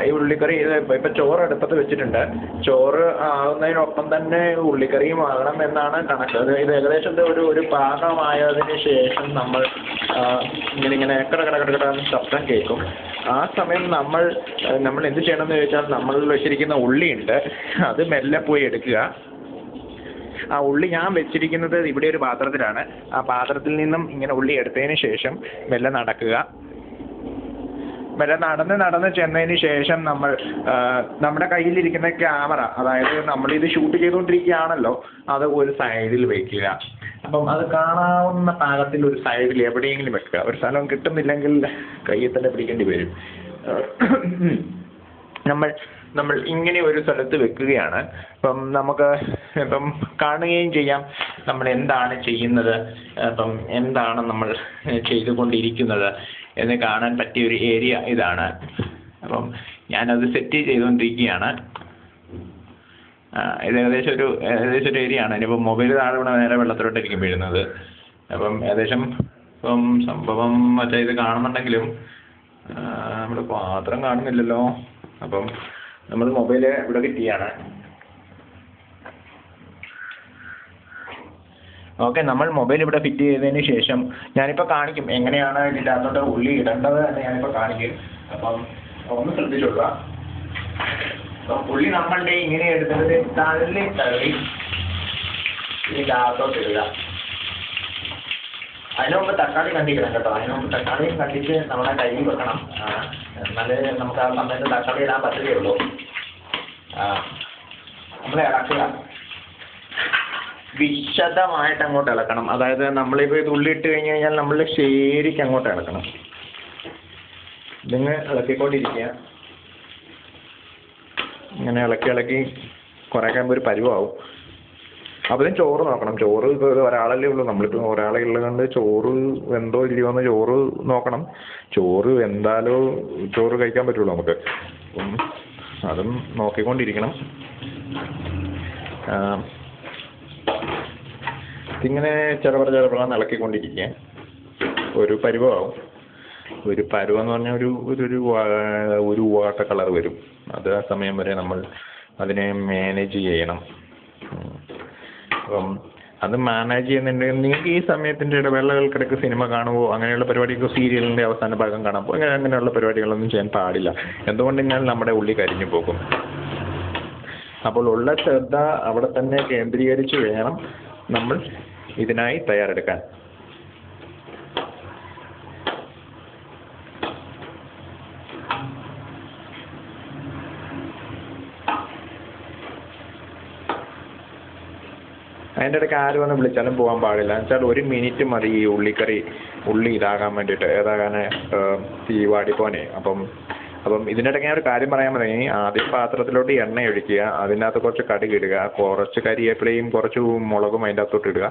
ഈ ഉള്ളിക്കറി ഇപ്പം ചോറ് അടുപ്പത്ത് വെച്ചിട്ടുണ്ട്. ചോറ് ആകുന്നതിനൊപ്പം തന്നെ ഉള്ളിക്കറിയും ആകണം എന്നാണ് കണക്ക്. ഇത് ഏകദേശം ഒരു പാകമായതിന് ശേഷം നമ്മൾ ഇങ്ങനെ കട ശബ്ദം കേൾക്കും. ആ സമയം നമ്മൾ എന്ത് ചെയ്യണമെന്ന് ചോദിച്ചാൽ, നമ്മൾ വെച്ചിരിക്കുന്ന ഉള്ളിയുണ്ട്, അത് മെല്ലെ പോയി എടുക്കുക. ആ ഉള്ളി ഞാൻ വെച്ചിരിക്കുന്നത് ഇവിടെ ഒരു പാത്രത്തിലാണ്. ആ പാത്രത്തിൽ നിന്നും ഇങ്ങനെ ഉള്ളി എടുത്തതിന് ശേഷം മെല്ലെ നടക്കുക. മെല്ലെ നടന്ന് ചെന്നതിന് ശേഷം നമ്മുടെ കയ്യിലിരിക്കുന്ന ക്യാമറ, അതായത് നമ്മളിത് ഷൂട്ട് ചെയ്തുകൊണ്ടിരിക്കുകയാണല്ലോ, അത് ഒരു സൈഡിൽ വയ്ക്കുക. അപ്പം അത് കാണാവുന്ന പാകത്തിൽ ഒരു സൈഡിൽ എവിടെയെങ്കിലും വെക്കുക. ഒരു സ്ഥലം കിട്ടുന്നില്ലെങ്കിൽ കയ്യിൽ തന്നെ പിടിക്കേണ്ടി വരും. നമ്മൾ ഇങ്ങനെ ഒരു സ്ഥലത്ത് വെക്കുകയാണ്. ഇപ്പം കാണുകയും ചെയ്യാം നമ്മൾ എന്താണ് ചെയ്യുന്നത്, എന്താണ് നമ്മൾ ചെയ്തുകൊണ്ടിരിക്കുന്നത് എന്ന് കാണാൻ പറ്റിയ ഒരു ഏരിയ ഇതാണ്. അപ്പം ഞാനത് സെറ്റ് ചെയ്തുകൊണ്ടിരിക്കുകയാണ്. ഇത് ഏകദേശം ഒരു ഏരിയ ആണ്. ഇനിയിപ്പോൾ മൊബൈൽ താഴെ ഇവിടെ നേരെ വെള്ളത്തിലോട്ടായിരിക്കും വീഴുന്നത്. അപ്പം ഏകദേശം സംഭവം മറ്റേ ഇത് കാണുന്നുണ്ടെങ്കിലും നമ്മുടെ പാത്രം കാണുന്നില്ലല്ലോ. അപ്പം നമ്മൾ മൊബൈൽ ഇവിടെ കിട്ടിയാണ്. ഓക്കെ, നമ്മൾ മൊബൈൽ ഇവിടെ ഫിറ്റ് ചെയ്തതിന് ശേഷം ഞാനിപ്പോൾ കാണിക്കും എങ്ങനെയാണ് ഇതിനകത്തോട്ട് ഉള്ളി ഇടേണ്ടത് എന്ന് ഞാനിപ്പോൾ കാണിക്കും. അപ്പം ഒന്ന് ശ്രദ്ധിച്ചോളുക. ഉള്ളി നമ്മളുടെ ഇങ്ങനെ എടുക്കുന്നത് തള്ളി ഇതിൻ്റെ അകത്തോട്ട് ഇടുക. അതിന് മുമ്പ് തക്കാളി കണ്ടിക്കണം കേട്ടോ. അതിന് മുമ്പ് തക്കാളിയും കണ്ടിച്ച് നമ്മുടെ കയ്യിൽ വെക്കണം. എന്നാലേ നമുക്ക് ആ സമയത്ത് തക്കാളി ഇടാൻ പറ്റുകയുള്ളൂ. നമ്മൾ ഇളക്കുക, വിശദമായിട്ട് അങ്ങോട്ട് ഇളക്കണം. അതായത് നമ്മളിപ്പോൾ ഇത് ഉള്ളി ഇട്ട് കഴിഞ്ഞ് കഴിഞ്ഞാൽ നമ്മൾ ശരിക്കും അങ്ങോട്ട് ഇളക്കണം. ഇതിങ്ങനെ ഇളക്കിക്കൊണ്ടിരിക്കുക. ഇങ്ങനെ ഇളക്കി കുറേ കഴിയുമ്പോൾ ഒരു പരുവാവും. അപ്പം ചോറ് നോക്കണം. ചോറ് ഇപ്പോൾ ഒരാളല്ലേ ഉള്ളൂ. നമ്മളിപ്പോൾ ഒരാളെ ഉള്ളതുകൊണ്ട് ചോറ് വെന്തോ ഇല്ലയോ എന്ന് ചോറ് നോക്കണം. ചോറ് വെന്താലോ ചോറ് കഴിക്കാൻ പറ്റുള്ളൂ നമുക്ക്. അപ്പം അതും നോക്കിക്കൊണ്ടിരിക്കണം. ഇതിങ്ങനെ ചെറുപറ ഇളക്കിക്കൊണ്ടിരിക്കുക. ഒരു പരുവാവും. ഒരു പരുവെന്ന് പറഞ്ഞാൽ ഒരു വാട്ട കളർ വരും. അത് ആ സമയം വരെ നമ്മൾ അതിനെ മാനേജ് ചെയ്യണം. അപ്പം അത് മാനേജ് ചെയ്യുന്നുണ്ടെങ്കിൽ നിങ്ങൾക്ക് ഈ സമയത്തിൻ്റെ ഇടവേളകൾക്കിടയ്ക്ക് സിനിമ കാണുമോ അങ്ങനെയുള്ള പരിപാടിക്ക്, സീരിയലിൻ്റെ അവസാന ഭാഗം കാണാൻ പോകും, അങ്ങനെയുള്ള പരിപാടികളൊന്നും ചെയ്യാൻ പാടില്ല. എന്തുകൊണ്ടെന്നാൽ നമ്മുടെ ഉള്ളി കരിഞ്ഞു പോകും. അപ്പോൾ ഉള്ള ശ്രദ്ധ അവിടെ തന്നെ കേന്ദ്രീകരിച്ച് വേണം നമ്മൾ ഇതിനായി തയ്യാറെടുക്കാൻ. അതിൻ്റെ ഇടയ്ക്ക് ആര് വന്ന് വിളിച്ചാലും പോകാൻ പാടില്ല. എന്ന് വെച്ചാൽ 1 മിനിറ്റ് മതി ഈ ഉള്ളി ഇതാകാൻ വേണ്ടിയിട്ട്, തീ വാടിപ്പോനെ. അപ്പം ഇതിൻ്റെ ഇടയ്ക്ക് ഞാൻ ഒരു കാര്യം പറയാൻ മതി. ആദ്യം പാത്രത്തിലോട്ട് എണ്ണ ഒഴിക്കുക, അതിനകത്ത് കുറച്ച് കടുക് ഇടുക, കുറച്ച് കരിവേപ്പിലയും കുറച്ച് മുളകും അതിൻ്റെ അകത്തോട്ട് ഇടുക.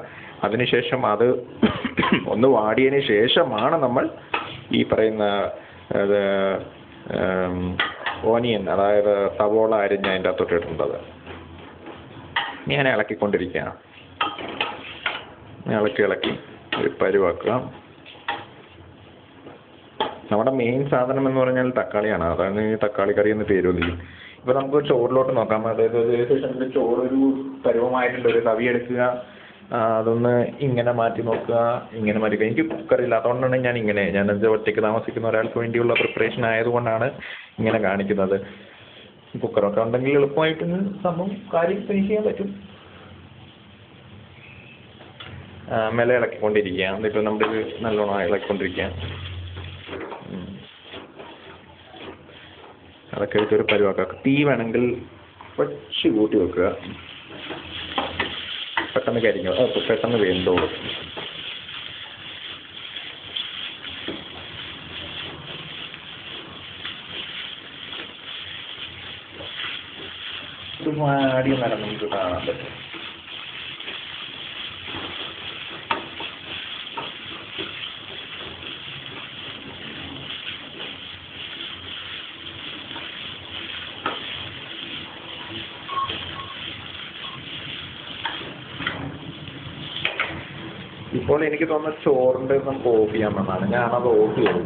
അതിനുശേഷം അത് ഒന്ന് വാടിയതിന് ശേഷമാണ് നമ്മൾ ഈ പറയുന്ന ഓനിയൻ, അതായത് സവോള അരിഞ്ഞ് അതിൻ്റെ അകത്തോട്ട് ഇടേണ്ടത്. ഞാൻ ഇളക്കിക്കൊണ്ടിരിക്കുക. ഇളക്കി ഒരു പരുവാക്കുക. നമ്മുടെ മെയിൻ സാധനം എന്ന് പറഞ്ഞാൽ തക്കാളിയാണ്. അതാണ് ഈ തക്കാളി കറി എന്ന് പേര് വന്നിരിക്കും. ഇപ്പോൾ നമുക്ക് ചോറിലോട്ട് നോക്കാം. അതായത് ഏകദേശം ചോറൊരു പരുവമായിട്ടുണ്ട്. ഒരു തവി എടുക്കുക, അതൊന്ന് ഇങ്ങനെ മാറ്റി നോക്കുക. ഇങ്ങനെ മാറ്റി, എനിക്ക് കുക്കറില്ല, അതുകൊണ്ടാണ് ഞാനത് ഒറ്റയ്ക്ക് താമസിക്കുന്ന ഒരാൾക്ക് വേണ്ടിയുള്ള പ്രിപ്പറേഷൻ ആയതുകൊണ്ടാണ് ഇങ്ങനെ കാണിക്കുന്നത്. കുക്കറൊക്കെ ഉണ്ടെങ്കിൽ എളുപ്പമായിട്ട് സംഭവം കാര്യം ഫിനിഷ് ചെയ്യാൻ പറ്റും. മെല്ലെ ഇളക്കിക്കൊണ്ടിരിക്കുക. എന്നിട്ട് നമ്മുടെ ഇത് നല്ലോണം ഇളക്കിക്കൊണ്ടിരിക്കുക. അതൊക്കെ വെച്ചൊരു പരുവാക്കുക. തീ വേണമെങ്കിൽ കുറച്ച് കൂട്ടി വെക്കുക. പെട്ടെന്ന് കരിഞ്ഞോ, പെട്ടെന്ന് വെന്തോളും. ഇത് വാടിയ നേരം നമുക്ക് കാണാൻ പറ്റും. ഇപ്പോൾ എനിക്ക് തോന്നുന്നത് ചോറിൻ്റെ നമുക്ക് ഓഫ് ചെയ്യാമെന്നാണ്. ഞാനത് ഓഫ് ചെയ്തു.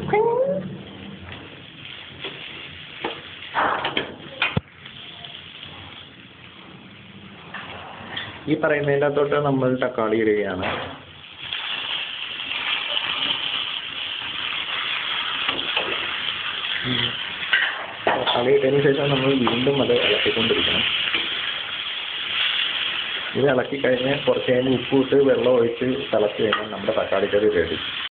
ഈ പറയുന്നതിൻ്റെ അകത്തോട്ട് നമ്മൾ തക്കാളി ഇടുകയാണ്. തക്കാളി ഇട്ടതിന് ശേഷം നമ്മൾ വീണ്ടും അത് ഇളക്കിക്കൊണ്ടിരിക്കണം. ഇത് ഇളക്കി കഴിഞ്ഞ് കുറച്ച് കഴിഞ്ഞ് ഉപ്പ് ഇട്ട് വെള്ളം ഒഴിച്ച് തിളച്ച് കഴിഞ്ഞാൽ നമ്മുടെ തക്കാളി കറി റെഡി.